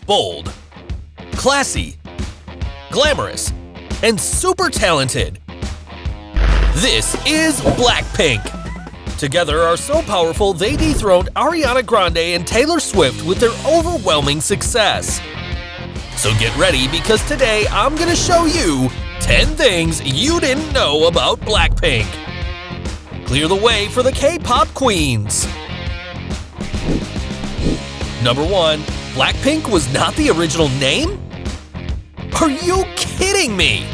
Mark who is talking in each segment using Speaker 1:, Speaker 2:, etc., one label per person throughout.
Speaker 1: bold, classy, glamorous, and super talented. This is Blackpink. Together are so powerful they dethroned Ariana Grande and Taylor Swift with their overwhelming success. So get ready because today I'm gonna show you 10 things you didn't know about Blackpink. Clear the way for the K-pop queens. Number 1. Blackpink was not the original name? Are you kidding me?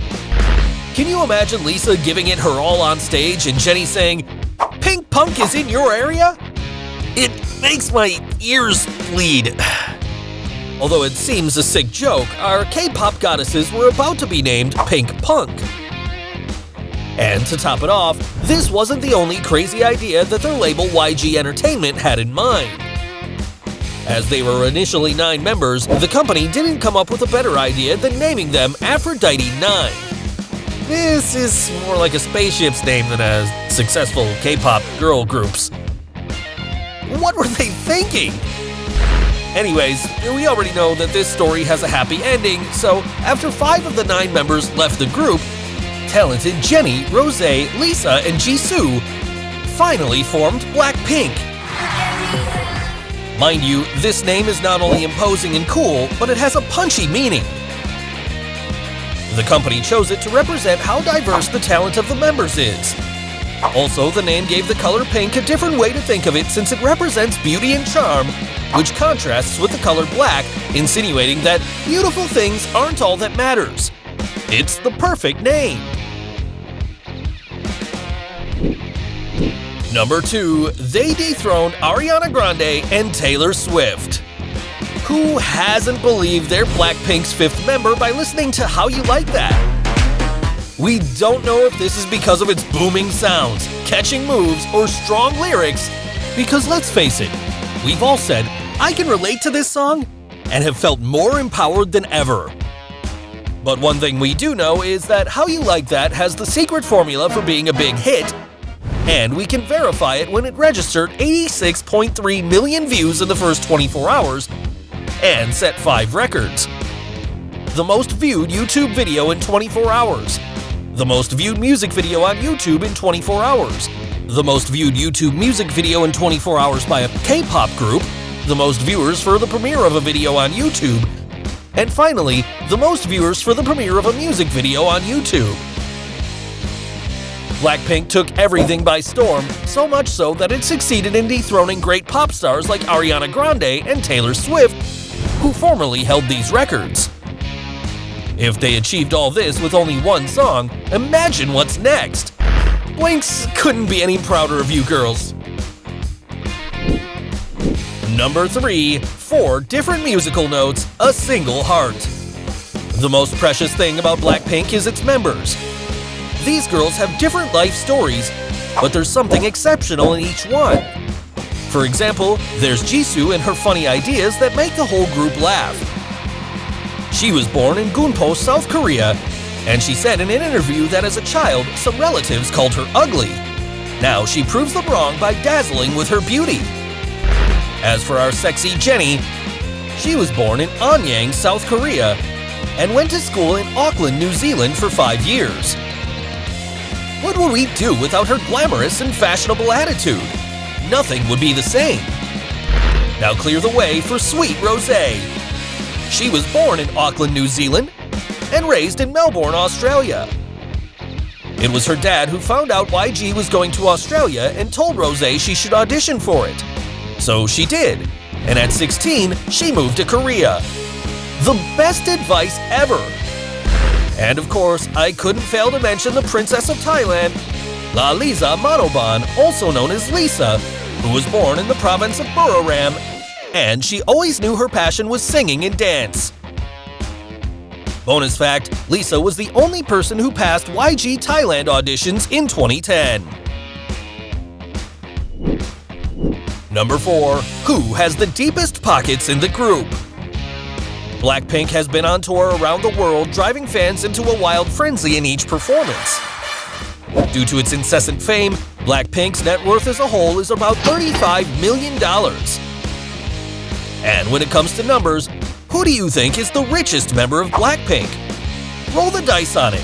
Speaker 1: Can you imagine Lisa giving it her all on stage and Jennie saying, "Pink Punk is in your area?" It makes my ears bleed. Although it seems a sick joke, our K-pop goddesses were about to be named Pink Punk. And to top it off, this wasn't the only crazy idea that their label YG Entertainment had in mind. As they were initially 9 members, the company didn't come up with a better idea than naming them Aphrodite 9. This is more like a spaceship's name than a successful K-pop girl group's. What were they thinking? Anyways, we already know that this story has a happy ending, so after 5 of the 9 members left the group, talented Jennie, Rosé, Lisa, and Jisoo finally formed Blackpink. Mind you, this name is not only imposing and cool, but it has a punchy meaning. The company chose it to represent how diverse the talent of the members is. Also, the name gave the color pink a different way to think of it since it represents beauty and charm, which contrasts with the color black, insinuating that beautiful things aren't all that matters. It's the perfect name. Number 2. They dethroned Ariana Grande and Taylor Swift. Who hasn't believed they're Blackpink's 5th member by listening to How You Like That? We don't know if this is because of its booming sounds, catching moves, or strong lyrics, because let's face it, we've all said, "I can relate to this song," and have felt more empowered than ever. But one thing we do know is that How You Like That has the secret formula for being a big hit, and we can verify it when it registered 86.3 million views in the first 24 hours and set 5 records. The most viewed YouTube video in 24 hours, the most viewed music video on YouTube in 24 hours, the most viewed YouTube music video in 24 hours by a K-pop group, the most viewers for the premiere of a video on YouTube, and finally, the most viewers for the premiere of a music video on YouTube. Blackpink took everything by storm, so much so that it succeeded in dethroning great pop stars like Ariana Grande and Taylor Swift, who formerly held these records. If they achieved all this with only one song, imagine what's next! Blinks couldn't be any prouder of you girls. Number 3. 4 different musical notes, a single heart. The most precious thing about Blackpink is its members. These girls have different life stories, but there's something exceptional in each one. For example, there's Jisoo and her funny ideas that make the whole group laugh. She was born in Gunpo, South Korea, and she said in an interview that as a child, some relatives called her ugly. Now she proves them wrong by dazzling with her beauty. As for our sexy Jennie, she was born in Anyang, South Korea, and went to school in Auckland, New Zealand for 5 years. What would we do without her glamorous and fashionable attitude? Nothing would be the same. Now clear the way for sweet Rosé. She was born in Auckland, New Zealand, and raised in Melbourne, Australia. It was her dad who found out YG was going to Australia and told Rosé she should audition for it. So she did, and at 16, she moved to Korea. The best advice ever! And of course, I couldn't fail to mention the Princess of Thailand, Lalisa Manoban, also known as Lisa, who was born in the province of Buriram, and she always knew her passion was singing and dance. Bonus fact, Lisa was the only person who passed YG Thailand auditions in 2010. Number 4. Who has the deepest pockets in the group? Blackpink has been on tour around the world, driving fans into a wild frenzy in each performance. Due to its incessant fame, Blackpink's net worth as a whole is about $35 million. And when it comes to numbers, Who do you think is the richest member of Blackpink? Roll the dice on it.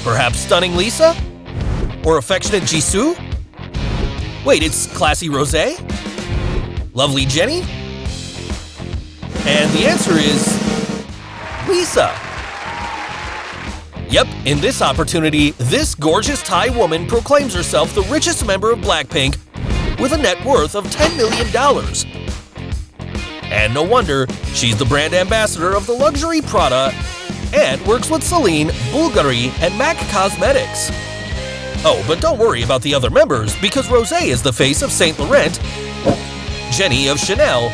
Speaker 1: Perhaps stunning Lisa? Or affectionate Jisoo? Wait, it's classy Rosé? Lovely Jennie? And the answer is Lisa. Yep, in this opportunity, this gorgeous Thai woman proclaims herself the richest member of Blackpink with a net worth of $10 million. And no wonder, she's the brand ambassador of the luxury Prada and works with Celine, Bulgari, and MAC Cosmetics. Oh, but don't worry about the other members, because Rosé is the face of Saint Laurent, Jennie of Chanel,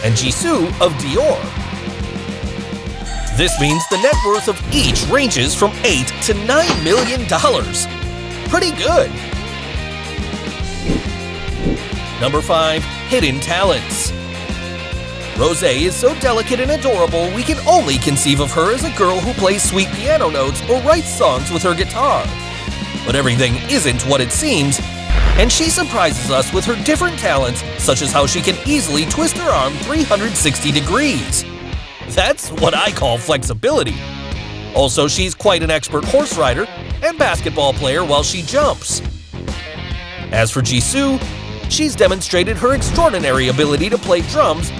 Speaker 1: and Jisoo of Dior. This means the net worth of each ranges from $8 to $9 million. Pretty good! Number 5. Hidden Talents. Rosé is so delicate and adorable, we can only conceive of her as a girl who plays sweet piano notes or writes songs with her guitar. But everything isn't what it seems, and she surprises us with her different talents, such as how she can easily twist her arm 360 degrees. That's what I call flexibility. Also, she's quite an expert horse rider and basketball player while she jumps. As for Jisoo, she's demonstrated her extraordinary ability to play drums,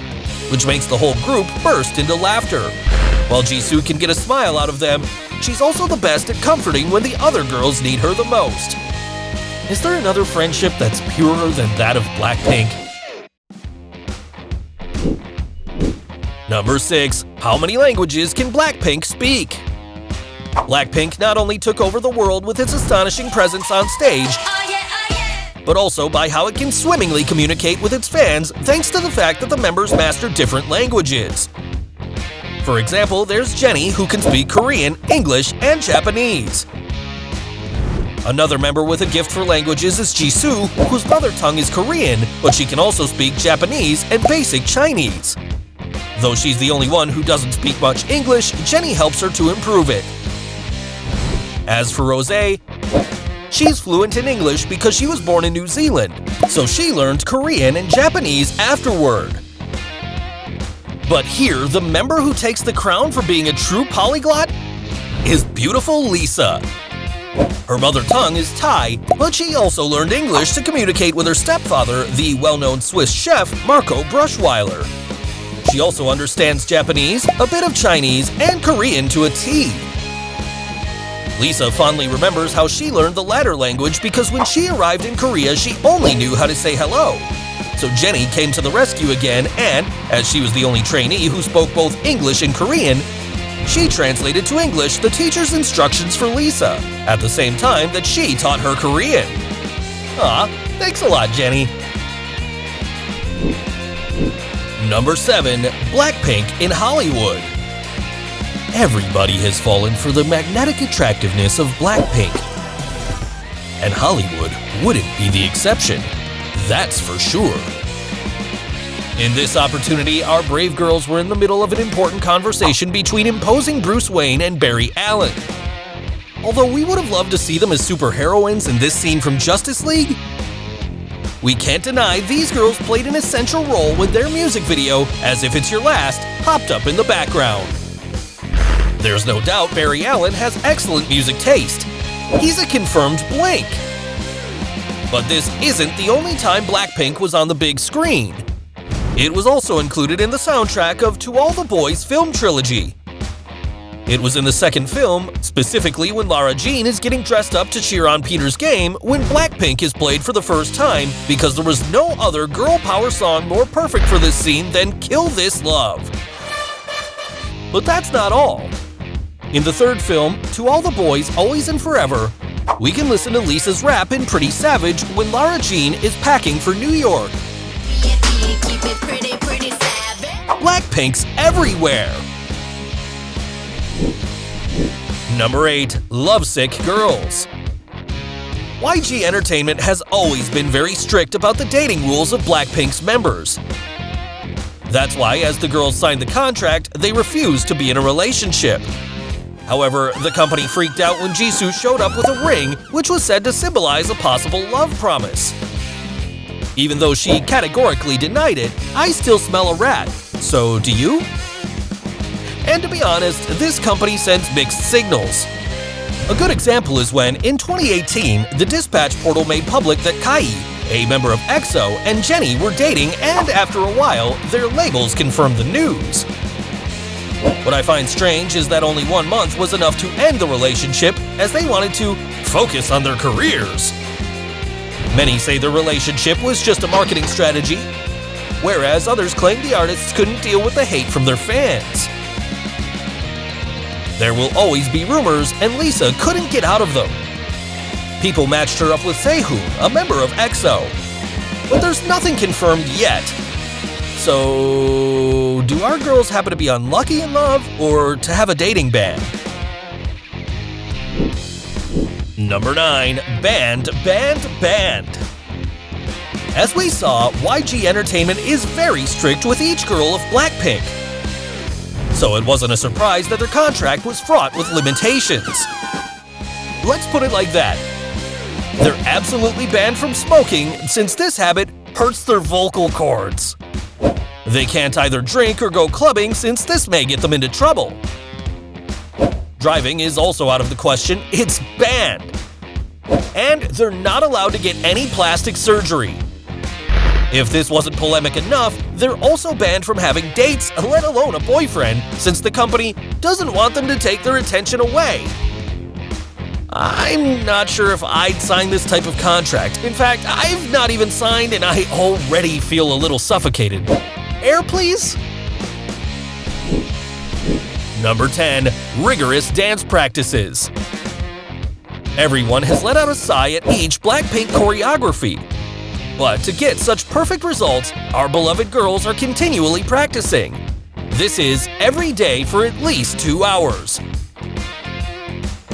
Speaker 1: which makes the whole group burst into laughter. While Jisoo can get a smile out of them, she's also the best at comforting when the other girls need her the most. Is there another friendship that's purer than that of Blackpink? Number 6. How many languages can Blackpink speak? Blackpink not only took over the world with its astonishing presence on stage, but also by how it can swimmingly communicate with its fans thanks to the fact that the members master different languages. For example, there's Jennie, who can speak Korean, English, and Japanese. Another member with a gift for languages is Jisoo, whose mother tongue is Korean, but she can also speak Japanese and basic Chinese. Though she's the only one who doesn't speak much English, Jennie helps her to improve it. As for Rosé, she's fluent in English because she was born in New Zealand, so she learned Korean and Japanese afterward. But here, the member who takes the crown for being a true polyglot is beautiful Lisa. Her mother tongue is Thai, but she also learned English to communicate with her stepfather, the well-known Swiss chef Marco Bruchweiler. She also understands Japanese, a bit of Chinese, and Korean to a T. Lisa fondly remembers how she learned the latter language because when she arrived in Korea, she only knew how to say hello. So Jennie came to the rescue again and, as she was the only trainee who spoke both English and Korean, she translated to English the teacher's instructions for Lisa, at the same time that she taught her Korean. Aw, thanks a lot, Jennie. Number 7. Blackpink in Hollywood. Everybody has fallen for the magnetic attractiveness of Blackpink. And Hollywood wouldn't be the exception. That's for sure. In this opportunity, our brave girls were in the middle of an important conversation between imposing Bruce Wayne and Barry Allen. Although we would have loved to see them as superheroines in this scene from Justice League, we can't deny these girls played an essential role when their music video, As If It's Your Last, popped up in the background. There's no doubt Barry Allen has excellent music taste. He's a confirmed Blink. But this isn't the only time Blackpink was on the big screen. It was also included in the soundtrack of To All the Boys film trilogy. It was in the second film, specifically when Lara Jean is getting dressed up to cheer on Peter's game, when Blackpink is played for the first time because there was no other girl power song more perfect for this scene than Kill This Love. But that's not all. In the third film, To All the Boys, Always and Forever, we can listen to Lisa's rap in Pretty Savage when Lara Jean is packing for New York. Blackpink's everywhere! Number 8. Lovesick Girls. YG Entertainment has always been very strict about the dating rules of Blackpink's members. That's why, as the girls signed the contract, they refused to be in a relationship. However, the company freaked out when Jisoo showed up with a ring, which was said to symbolize a possible love promise. Even though she categorically denied it, I Still Smell a Rat So do you? And to be honest, this company sends mixed signals. A good example is when, in 2018, the dispatch portal made public that Kai, a member of EXO, and Jennie were dating, and after a while, their labels confirmed the news. What I find strange is that only 1 month was enough to end the relationship, as they wanted to focus on their careers. Many say the relationship was just a marketing strategy, whereas others claim the artists couldn't deal with the hate from their fans. There will always be rumors, and Lisa couldn't get out of them. People matched her up with Sehun, a member of EXO. But there's nothing confirmed yet. So, do our girls happen to be unlucky in love, or to have a dating ban? Number 9. Banned. As we saw, YG Entertainment is very strict with each girl of Blackpink. So it wasn't a surprise that their contract was fraught with limitations. Let's put it like that. They're absolutely banned from smoking, since this habit hurts their vocal cords. They can't either drink or go clubbing, since this may get them into trouble. Driving is also out of the question, it's banned. And they're not allowed to get any plastic surgery. If this wasn't polemic enough, they're also banned from having dates, let alone a boyfriend, since the company doesn't want them to take their attention away. I'm not sure if I'd sign this type of contract. In fact, I've not even signed and I already feel a little suffocated. Air, please? Number 10. Rigorous dance practices. Everyone has let out a sigh at each Blackpink choreography. But to get such perfect results, our beloved girls are continually practicing. This is every day for at least 2 hours.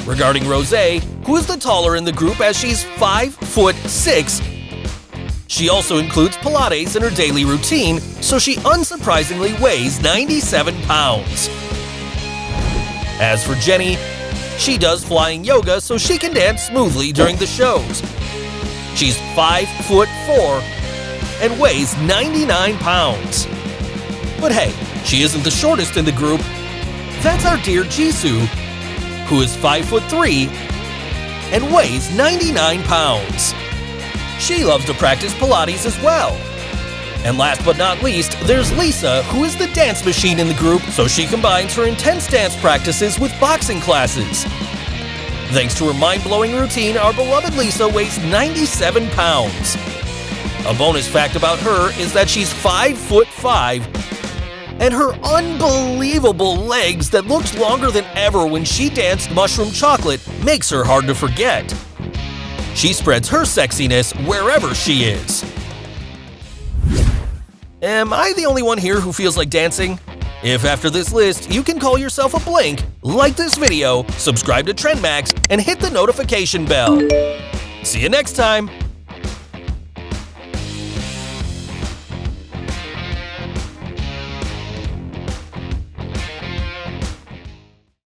Speaker 1: Regarding Rosé, who is the taller in the group as she's 5'6", she also includes Pilates in her daily routine, so she unsurprisingly weighs 97 pounds. As for Jennie, she does flying yoga so she can dance smoothly during the shows. She's 5'4" and weighs 99 pounds. But hey, she isn't the shortest in the group. That's our dear Jisoo, who is 5'3" and weighs 99 pounds. She loves to practice Pilates as well. And last but not least, there's Lisa, who is the dance machine in the group, so she combines her intense dance practices with boxing classes. Thanks to her mind-blowing routine, our beloved Lisa weighs 97 pounds. A bonus fact about her is that she's 5'5", and her unbelievable legs that looked longer than ever when she danced Mushroom Chocolate makes her hard to forget. She spreads her sexiness wherever she is. Am I the only one here who feels like dancing? If after this list you can call yourself a Blink, like this video, subscribe to TrendMax, and hit the notification bell. See you next time!